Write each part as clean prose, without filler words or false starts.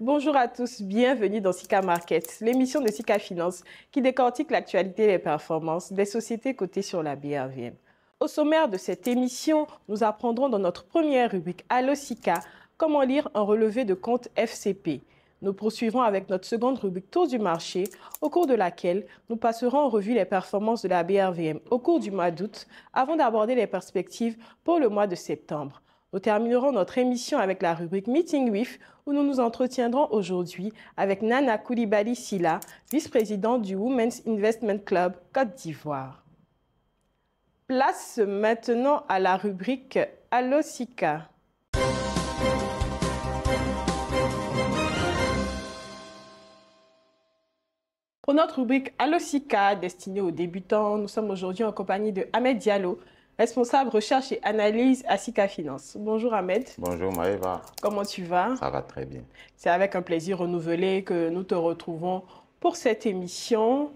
Bonjour à tous, bienvenue dans Sika Market, l'émission de Sika Finance qui décortique l'actualité et les performances des sociétés cotées sur la BRVM. Au sommaire de cette émission, nous apprendrons dans notre première rubrique Allo Sika comment lire un relevé de compte FCP. Nous poursuivrons avec notre seconde rubrique Tour du marché, au cours de laquelle nous passerons en revue les performances de la BRVM au cours du mois d'août avant d'aborder les perspectives pour le mois de septembre. Nous terminerons notre émission avec la rubrique Meeting With, où nous nous entretiendrons aujourd'hui avec Nana Koulibaly Silla, vice-présidente du Women's Investment Club Côte d'Ivoire. Place maintenant à la rubrique Allo Sika. Pour notre rubrique Allo Sika, destinée aux débutants, nous sommes aujourd'hui en compagnie de Ahmed Diallo, responsable recherche et analyse à Sika Finance. Bonjour Ahmed. Bonjour Maëva. Comment tu vas? Ça va très bien. C'est avec un plaisir renouvelé que nous te retrouvons pour cette émission.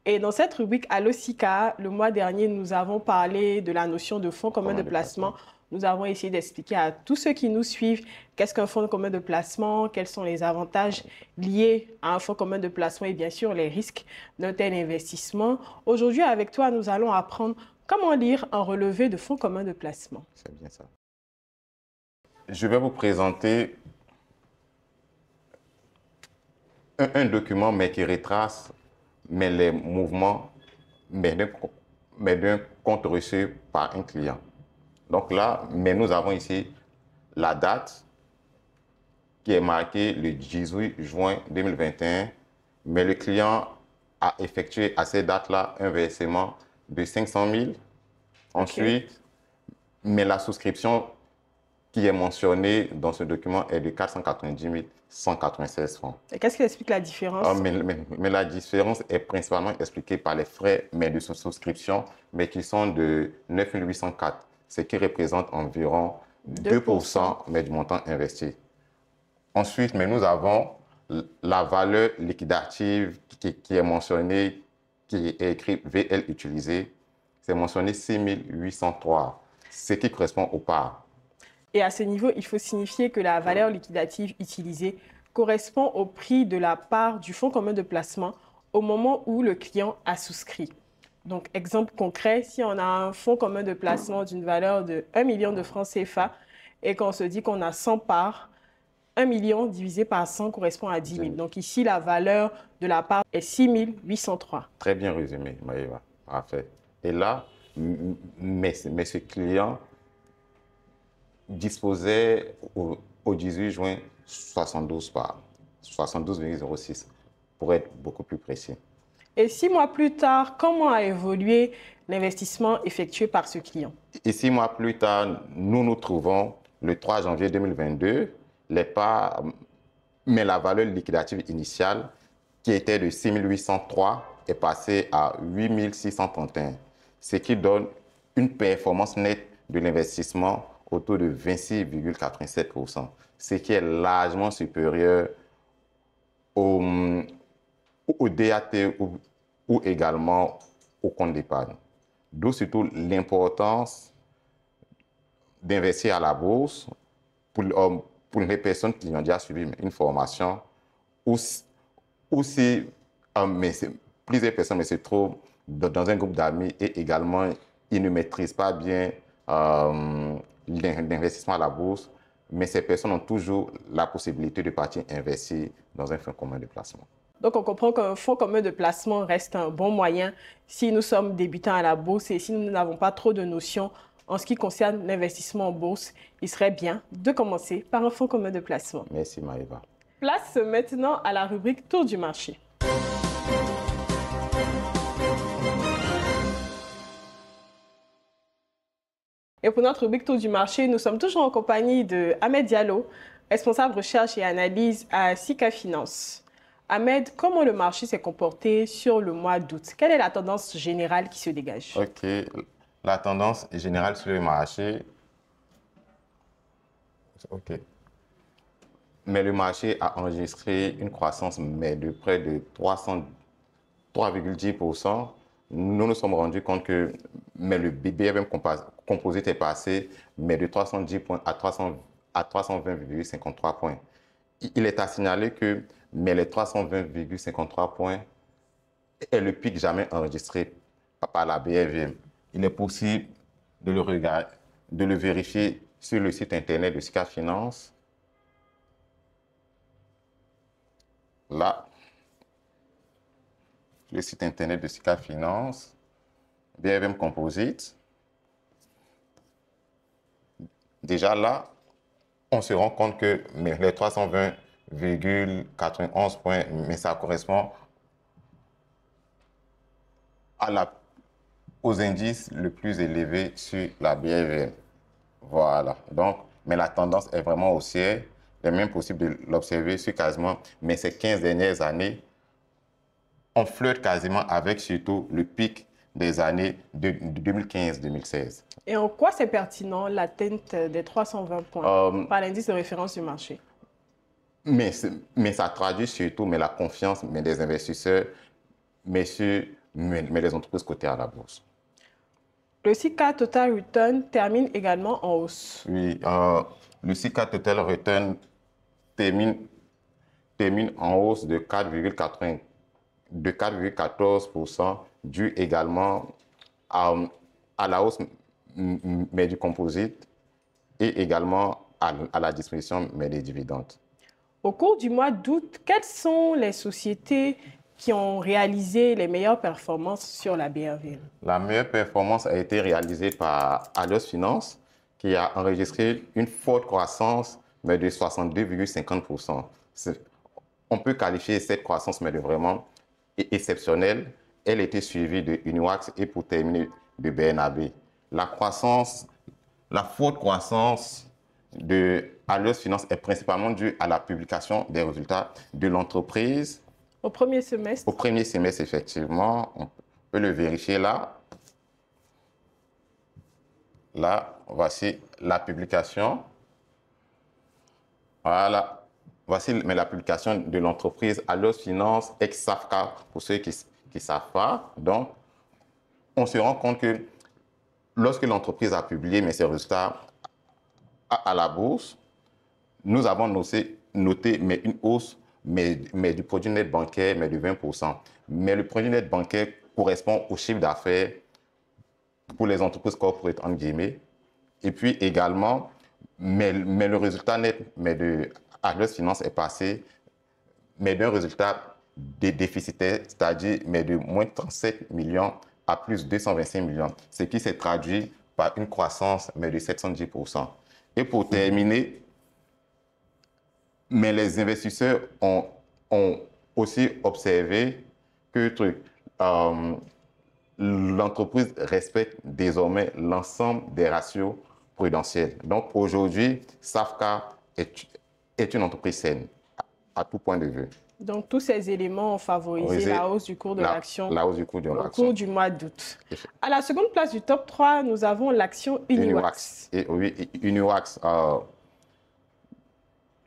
Et dans cette rubrique Allo Sika, le mois dernier, nous avons parlé de la notion de fonds commun de placement. Nous avons essayé d'expliquer à tous ceux qui nous suivent qu'est-ce qu'un fonds commun de placement, quels sont les avantages liés à un fonds commun de placement et bien sûr les risques d'un tel investissement. Aujourd'hui, avec toi, nous allons apprendre comment lire un relevé de fonds commun de placement. C'est bien ça. Je vais vous présenter un document mais qui retrace les mouvements d'un compte reçu par un client. Donc là, nous avons ici la date qui est marquée le 18 juin 2021, mais le client a effectué à cette date-là un versement de 500 000. Ensuite, mais la souscription qui est mentionnée dans ce document est de 490 196 francs. Et qu'est-ce qui explique la différence? Mais la différence est principalement expliquée par les frais de souscription, mais qui sont de 9 804, ce qui représente environ 2% mais du montant investi. Ensuite, nous avons la valeur liquidative qui est mentionnée, qui est écrit VL utilisé, c'est mentionné 6 803, ce qui correspond aux parts. Et à ce niveau, il faut signifier que la valeur liquidative utilisée correspond au prix de la part du fonds commun de placement au moment où le client a souscrit. Donc, exemple concret, si on a un fonds commun de placement d'une valeur de 1 million de francs CFA et qu'on se dit qu'on a 100 parts, 1 million divisé par 100 correspond à 10 000. Donc ici, la valeur de la part est 6 803. Très bien résumé, Maëva. Parfait. Et là, ce client disposait au 18 juin 72 parts, 72,06 pour être beaucoup plus précis. Et 6 mois plus tard, comment a évolué l'investissement effectué par ce client? Et 6 mois plus tard, nous nous trouvons le 3 janvier 2022, les parts, mais la valeur liquidative initiale qui était de 6 803 est passée à 8 631, ce qui donne une performance nette de l'investissement autour de 26,87%, ce qui est largement supérieur au DAT ou également au compte d'épargne. D'où surtout l'importance d'investir à la bourse pour les personnes qui ont déjà suivi une formation ou si plusieurs personnes se trouvent dans un groupe d'amis et également ils ne maîtrisent pas bien l'investissement à la bourse, mais ces personnes ont toujours la possibilité de partir investir dans un fonds commun de placement. Donc, on comprend qu'un fonds commun de placement reste un bon moyen si nous sommes débutants à la bourse et si nous n'avons pas trop de notions en ce qui concerne l'investissement en bourse. Il serait bien de commencer par un fonds commun de placement. Merci Maëva. Place maintenant à la rubrique Tour du marché. Et pour notre rubrique Tour du marché, nous sommes toujours en compagnie de Ahmed Diallo, responsable recherche et analyse à Sika Finance. Ahmed, comment le marché s'est comporté sur le mois d'août? Quelle est la tendance générale qui se dégage? Ok, la tendance générale sur le marché. Ok. Mais le marché a enregistré une croissance de près de 3,10%. Nous nous sommes rendus compte que le BBM composite est passé de 310 points à 320,53 points. il est à signaler que mais les 320,53 points est le pic jamais enregistré par la BRVM. Il est possible de le regarder, de le vérifier sur le site internet de Sika Finance. Là, le site internet de Sika Finance, BRVM Composite. Déjà là, on se rend compte que les 320,91 points, mais ça correspond aux indices le plus élevés sur la BRVM. Voilà. Donc, mais la tendance est vraiment haussière. Il est même possible de l'observer sur quasiment, mais ces 15 dernières années, on flirte quasiment avec surtout le pic des années de 2015-2016. Et en quoi c'est pertinent l'atteinte des 320 points par l'indice de référence du marché? Mais ça traduit surtout la confiance des investisseurs, mais les entreprises cotées à la bourse. Le Sika Total Return termine également en hausse. Oui, le Sika Total Return termine en hausse de 4,14%, dû également à la hausse mais du composite et également à la distribution mais des dividendes. Au cours du mois d'août, quelles sont les sociétés qui ont réalisé les meilleures performances sur la BRVM? La meilleure performance a été réalisée par Allios Finance, qui a enregistré une forte croissance mais de 62,50%. On peut qualifier cette croissance mais de vraiment exceptionnelle. Elle était suivie de Uniwax et pour terminer de BNAB. La forte croissance de Allios Finance est principalement due à la publication des résultats de l'entreprise. Au premier semestre? Au premier semestre, effectivement, on peut le vérifier là. Là, voici la publication. Voilà. Voici la publication de l'entreprise Allios Finance ex-SAFCA, pour ceux qui ne savent pas. Donc, on se rend compte que lorsque l'entreprise a publié ses résultats à la bourse, nous avons noté une hausse du produit net bancaire de 20%. Mais le produit net bancaire correspond au chiffre d'affaires pour les entreprises corporate, entre guillemets. Et puis également, mais le résultat net de Allios Finance est passé d'un résultat déficitaire, c'est-à-dire de moins 37 millions à plus 225 millions, ce qui s'est traduit par une croissance de 710%. Et pour terminer, les investisseurs ont aussi observé que l'entreprise respecte désormais l'ensemble des ratios prudentiels. Donc aujourd'hui, SAFCA est une entreprise saine à tout point de vue. Donc tous ces éléments ont favorisé la hausse du cours de l'action au cours du mois d'août. À la seconde place du top 3, nous avons l'action Uniwax. Et oui, Uniwax,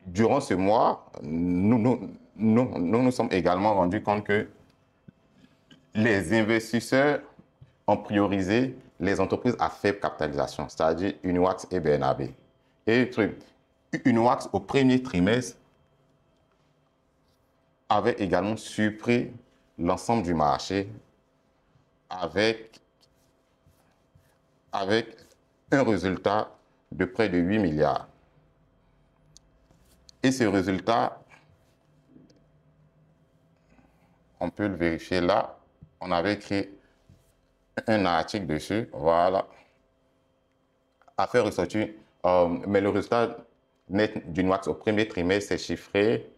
durant ce mois, nous sommes également rendus compte que les investisseurs ont priorisé les entreprises à faible capitalisation, c'est-à-dire Uniwax et BNAB. Et Uniwax, au premier trimestre, avait également surpris l'ensemble du marché avec un résultat de près de 8 milliards. Et ce résultat, on peut le vérifier là, on avait écrit un article dessus, voilà, a fait ressortir, mais le résultat net d'Uniwax au premier trimestre s'est chiffré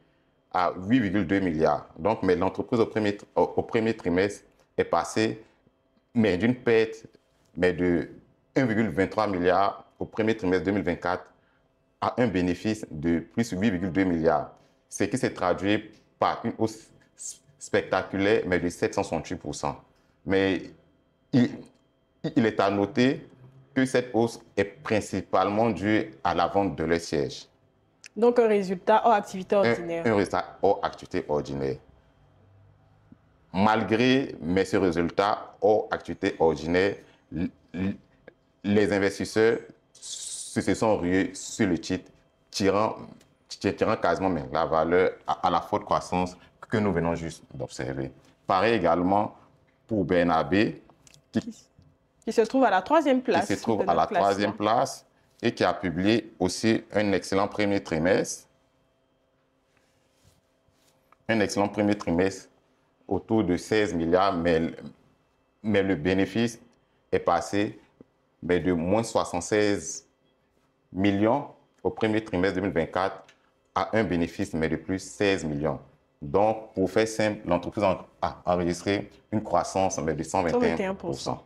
à 8,2 milliards. Donc, mais l'entreprise au premier trimestre est passée d'une perte de 1,23 milliard au premier trimestre 2024 à un bénéfice de plus 8,2 milliards, ce qui s'est traduit par une hausse spectaculaire, mais de 768%. Mais il est à noter que cette hausse est principalement due à la vente de leurs sièges. Donc un résultat hors activité ordinaire. Un résultat hors activité ordinaire. Malgré ce résultats hors activité ordinaire, les investisseurs se sont rués sur le titre, tirant tirant quasiment mais, la valeur à la forte croissance que nous venons juste d'observer. Pareil également pour Bernabé, qui se trouve à la troisième place. Qui se trouve à la troisième place et qui a publié aussi un excellent premier trimestre. Un excellent premier trimestre autour de 16 milliards, mais le bénéfice est passé de moins 76 millions au premier trimestre 2024 à un bénéfice de plus 16 millions. Donc, pour faire simple, l'entreprise a enregistré une croissance de 121%.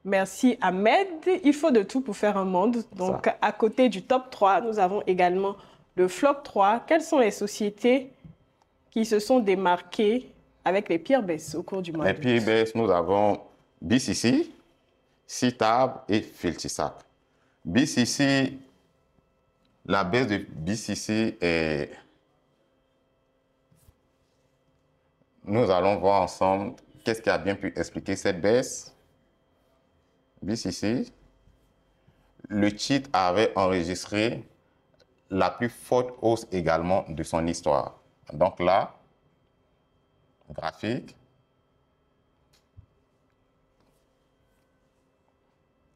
Merci Ahmed. Il faut de tout pour faire un monde. Donc, à côté du top 3, nous avons également le flop 3. Quelles sont les sociétés qui se sont démarquées avec les pires baisses au cours du mois d'août? Les pires baisses, nous avons BCC, Citab et Filtisac. BCC, la baisse de BCC est... Nous allons voir ensemble qu'est-ce qui a bien pu expliquer cette baisse. BCC, le titre avait enregistré la plus forte hausse également de son histoire. Donc là, graphique,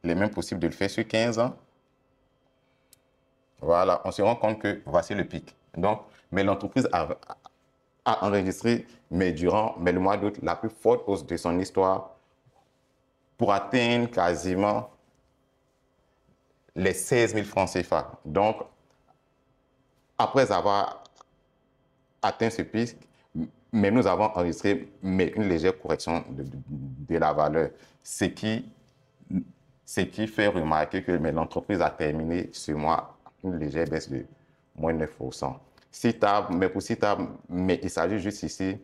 il est même possible de le faire sur 15 ans. Voilà, on se rend compte que voici le pic. Donc, mais l'entreprise a enregistré, durant le mois d'août, la plus forte hausse de son histoire pour atteindre quasiment les 16 000 francs CFA. Donc, après avoir atteint ce pic, mais nous avons enregistré une légère correction de la valeur, ce qui fait remarquer que l'entreprise a terminé ce mois une légère baisse de moins 9%. Citab, mais pour Citab, il s'agit juste ici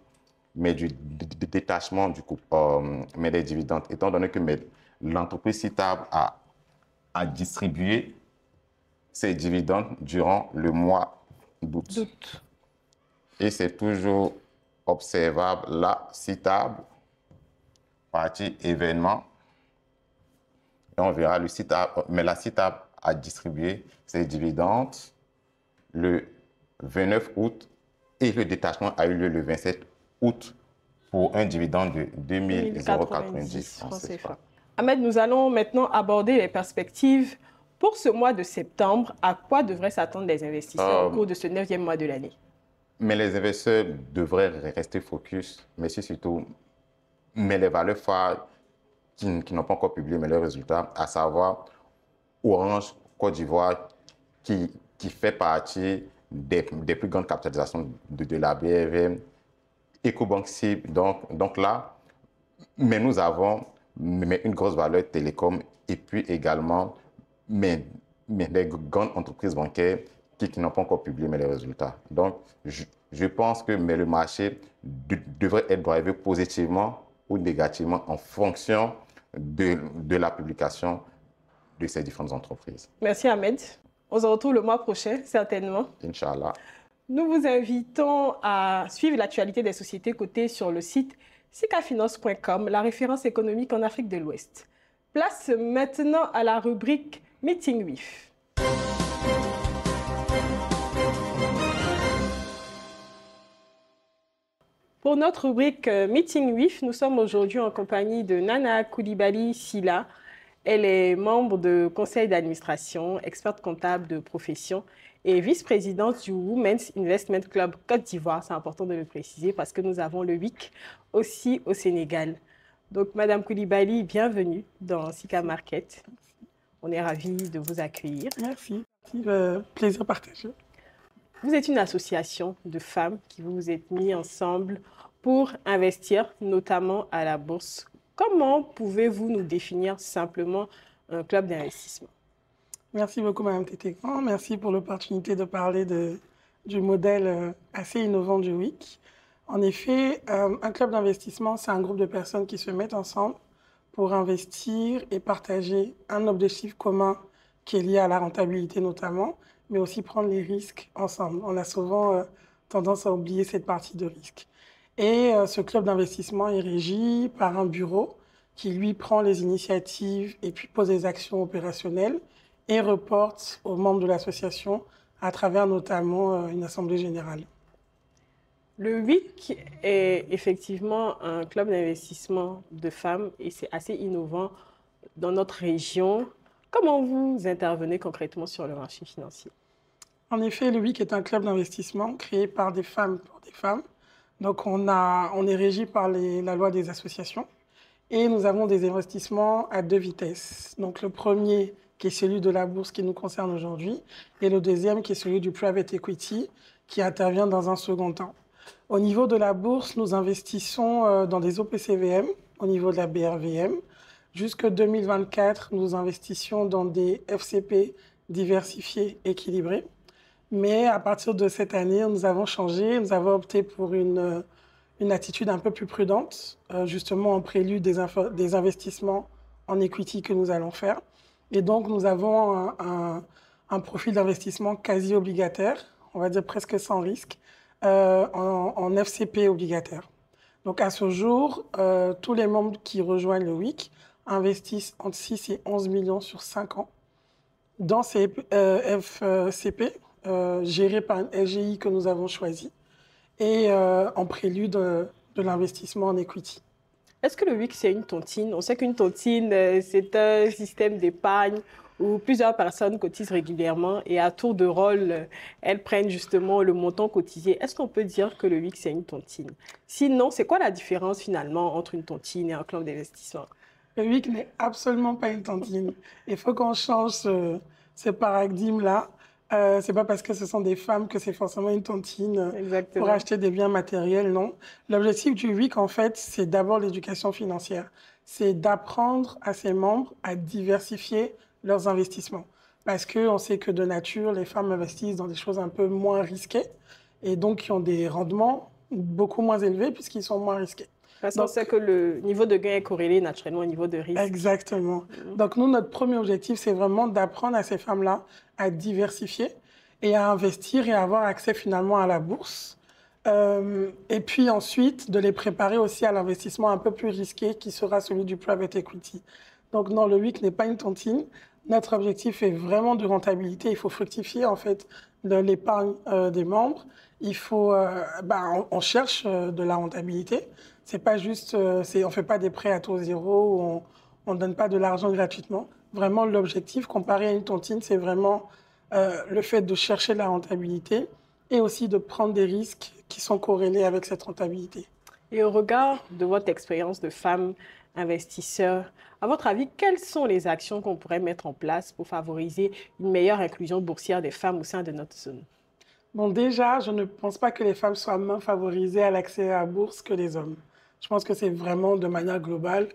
du détachement du coup, des dividendes, étant donné que l'entreprise Citab a distribué ses dividendes durant le mois d'août. Et c'est toujours observable là, Citab, partie événement. Et on verra le Citab, mais la Citab a distribué ses dividendes le 29 août et le détachement a eu lieu le 27 août pour un dividende de 2090 francs CFA. Ahmed, nous allons maintenant aborder les perspectives pour ce mois de septembre. À quoi devraient s'attendre les investisseurs au cours de ce 9e mois de l'année? Mais les investisseurs devraient rester focus, mais surtout, les valeurs phares qui n'ont pas encore publié leurs résultats, à savoir Orange Côte d'Ivoire, qui fait partie des plus grandes capitalisations de la BRVM, Ecobank CIB, donc là, mais nous avons une grosse valeur télécom et puis également des grandes entreprises bancaires qui n'ont pas encore publié les résultats. Donc, je pense que le marché devrait être drivé positivement ou négativement en fonction de la publication de ces différentes entreprises. Merci Ahmed. On se retrouve le mois prochain, certainement. Inch'Allah. Nous vous invitons à suivre l'actualité des sociétés cotées sur le site sicafinance.com, la référence économique en Afrique de l'Ouest. Place maintenant à la rubrique Meeting WIF. Pour notre rubrique Meeting WIF, nous sommes aujourd'hui en compagnie de Nana Coulibaly Silla. Elle est membre du conseil d'administration, experte comptable de profession et vice-présidente du Women's Investment Club Côte d'Ivoire. C'est important de le préciser parce que nous avons le WIC aussi au Sénégal. Donc, Madame Coulibaly, bienvenue dans Sika Market. On est ravis de vous accueillir. Merci. Plaisir partagé. Vous êtes une association de femmes qui vous êtes mis ensemble pour investir, notamment à la bourse. Comment pouvez-vous nous définir simplement un club d'investissement? Merci beaucoup, Mme Tétécan. Merci pour l'opportunité de parler du modèle assez innovant du WIC. En effet, un club d'investissement, c'est un groupe de personnes qui se mettent ensemble pour investir et partager un objectif commun qui est lié à la rentabilité notamment, mais aussi prendre les risques ensemble. On a souvent tendance à oublier cette partie de risque. Et ce club d'investissement est régi par un bureau qui, lui, prend les initiatives et puis pose des actions opérationnelles et reporte aux membres de l'association à travers notamment une assemblée générale. Le WIC est effectivement un club d'investissement de femmes et c'est assez innovant dans notre région. Comment vous intervenez concrètement sur le marché financier? En effet, le WIC est un club d'investissement créé par des femmes pour des femmes. Donc, on est régi par la loi des associations et nous avons des investissements à deux vitesses. Donc, le premier qui est celui de la bourse qui nous concerne aujourd'hui et le deuxième qui est celui du private equity qui intervient dans un second temps. Au niveau de la bourse, nous investissons dans des OPCVM, au niveau de la BRVM. Jusque 2024, nous investissions dans des FCP diversifiés, équilibrés. Mais à partir de cette année, nous avons changé, nous avons opté pour une attitude un peu plus prudente, justement en prélude des investissements en equity que nous allons faire. Et donc, nous avons un profil d'investissement quasi obligataire, on va dire presque sans risque, en FCP obligataire. Donc à ce jour, tous les membres qui rejoignent le WIC investissent entre 6 et 11 millions sur 5 ans dans ces FCP gérés par une SGI que nous avons choisie et en prélude de l'investissement en equity. Est-ce que le WIC, c'est une tontine? On sait qu'une tontine, c'est un système d'épargne où plusieurs personnes cotisent régulièrement et à tour de rôle, elles prennent justement le montant cotisé. Est-ce qu'on peut dire que le WIC, c'est une tontine? Sinon, c'est quoi la différence finalement entre une tontine et un club d'investissement? Le WIC n'est absolument pas une tontine. Il faut qu'on change ce paradigme-là. C'est pas parce que ce sont des femmes que c'est forcément une tontine pour acheter des biens matériels, non. L'objectif du WIC, en fait, c'est d'abord l'éducation financière. C'est d'apprendre à ses membres à diversifier leurs investissements. Parce qu'on sait que de nature, les femmes investissent dans des choses un peu moins risquées et donc qui ont des rendements beaucoup moins élevés puisqu'ils sont moins risqués. Parce qu'on sait que le niveau de gain est corrélé naturellement au niveau de risque. Exactement. Donc nous, notre premier objectif, c'est vraiment d'apprendre à ces femmes-là à diversifier et à investir et à avoir accès finalement à la bourse. Et puis ensuite, de les préparer aussi à l'investissement un peu plus risqué qui sera celui du private equity. Donc non, le WIC n'est pas une tontine. Notre objectif est vraiment de rentabilité. Il faut fructifier en fait de l'épargne des membres. Il faut, on cherche de la rentabilité. C'est pas juste, on fait pas des prêts à taux zéro ou on donne pas de l'argent gratuitement. Vraiment, l'objectif comparé à une tontine, c'est vraiment le fait de chercher de la rentabilité et aussi de prendre des risques qui sont corrélés avec cette rentabilité. Et au regard de votre expérience de femme investisseur, à votre avis, quelles sont les actions qu'on pourrait mettre en place pour favoriser une meilleure inclusion boursière des femmes au sein de notre zone? Bon, déjà, je ne pense pas que les femmes soient moins favorisées à l'accès à la bourse que les hommes. Je pense que c'est vraiment de manière globale.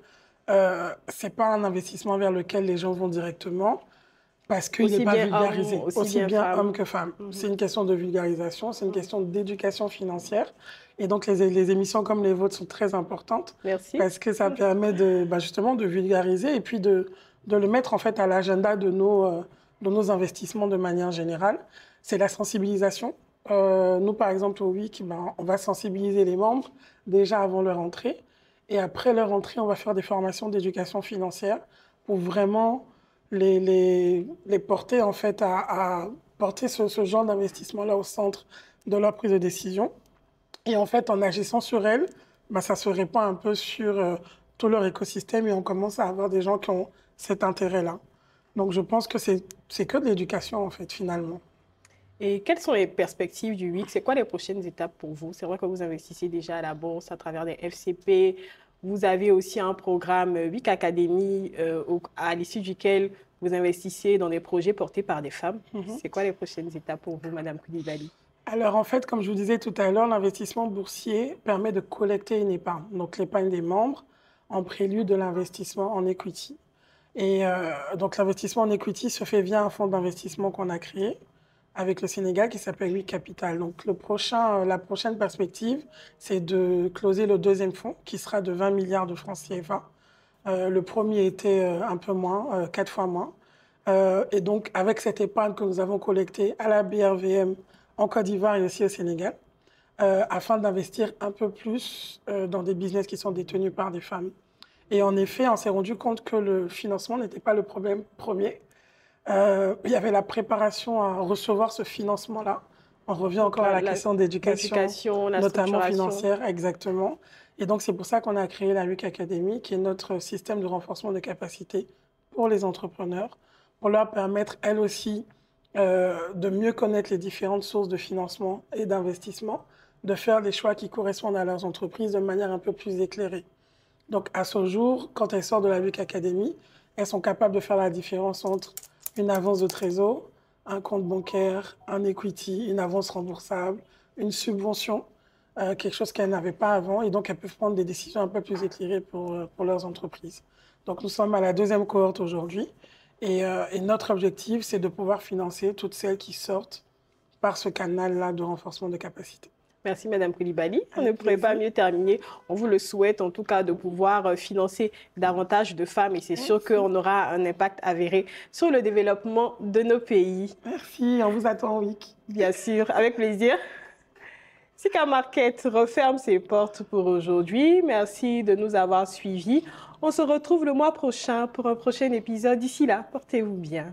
Ce n'est pas un investissement vers lequel les gens vont directement parce qu'il n'est pas vulgarisé. Aussi bien hommes que femmes. C'est une question de vulgarisation, c'est une question d'éducation financière. Et donc, les émissions comme les vôtres sont très importantes. Merci. Parce que ça permet justement de vulgariser et puis de le mettre en fait à l'agenda de nos investissements de manière générale. C'est la sensibilisation. Nous, par exemple, au WIC, on va sensibiliser les membres déjà avant leur entrée. Et après leur entrée, on va faire des formations d'éducation financière pour vraiment les porter en fait à porter ce genre d'investissement-là au centre de leur prise de décision. Et en fait, en agissant sur elles, ça se répand un peu sur tout leur écosystème et on commence à avoir des gens qui ont cet intérêt-là. Donc, je pense que c'est que de l'éducation, en fait, finalement. Et quelles sont les perspectives du WIC? C'est quoi les prochaines étapes pour vous? C'est vrai que vous investissez déjà à la bourse à travers des FCP. Vous avez aussi un programme WIC Academy à l'issue duquel vous investissez dans des projets portés par des femmes. C'est quoi les prochaines étapes pour vous, Madame Koulibaly? Alors, en fait, comme je vous disais tout à l'heure, l'investissement boursier permet de collecter une épargne, donc l'épargne des membres, en prélude de l'investissement en equity. Et donc, l'investissement en equity se fait via un fonds d'investissement qu'on a créé avec le Sénégal qui s'appelle WIC Capital. Donc, la prochaine perspective, c'est de closer le deuxième fonds qui sera de 20 milliards de francs CFA. Le premier était un peu moins, 4 fois moins. Et donc, avec cette épargne que nous avons collectée à la BRVM en Côte d'Ivoire et aussi au Sénégal, afin d'investir un peu plus dans des business qui sont détenus par des femmes. Et en effet, on s'est rendu compte que le financement n'était pas le problème premier. Il y avait la préparation à recevoir ce financement-là. On revient encore à la question d'éducation, la notamment structuration. financière, exactement. Et donc, c'est pour ça qu'on a créé la WIC Academy, qui est notre système de renforcement de capacité pour les entrepreneurs, pour leur permettre, elles aussi, de mieux connaître les différentes sources de financement et d'investissement, de faire des choix qui correspondent à leurs entreprises de manière un peu plus éclairée. Donc, à ce jour, quand elles sortent de la WIC Academy, elles sont capables de faire la différence entre une avance de trésor, un compte bancaire, un equity, une avance remboursable, une subvention, quelque chose qu'elles n'avaient pas avant. Et donc, elles peuvent prendre des décisions un peu plus éclairées pour leurs entreprises. Donc, nous sommes à la 2e cohorte aujourd'hui. Et notre objectif, c'est de pouvoir financer toutes celles qui sortent par ce canal-là de renforcement de capacité. Merci Madame Koulibaly. On ne pourrait pas mieux terminer. On vous le souhaite en tout cas de pouvoir financer davantage de femmes et c'est sûr qu'on aura un impact avéré sur le développement de nos pays. Merci, on vous attend, WIC. Bien sûr, avec plaisir. Sika Market referme ses portes pour aujourd'hui. Merci de nous avoir suivis. On se retrouve le mois prochain pour un prochain épisode. D'ici là, portez-vous bien.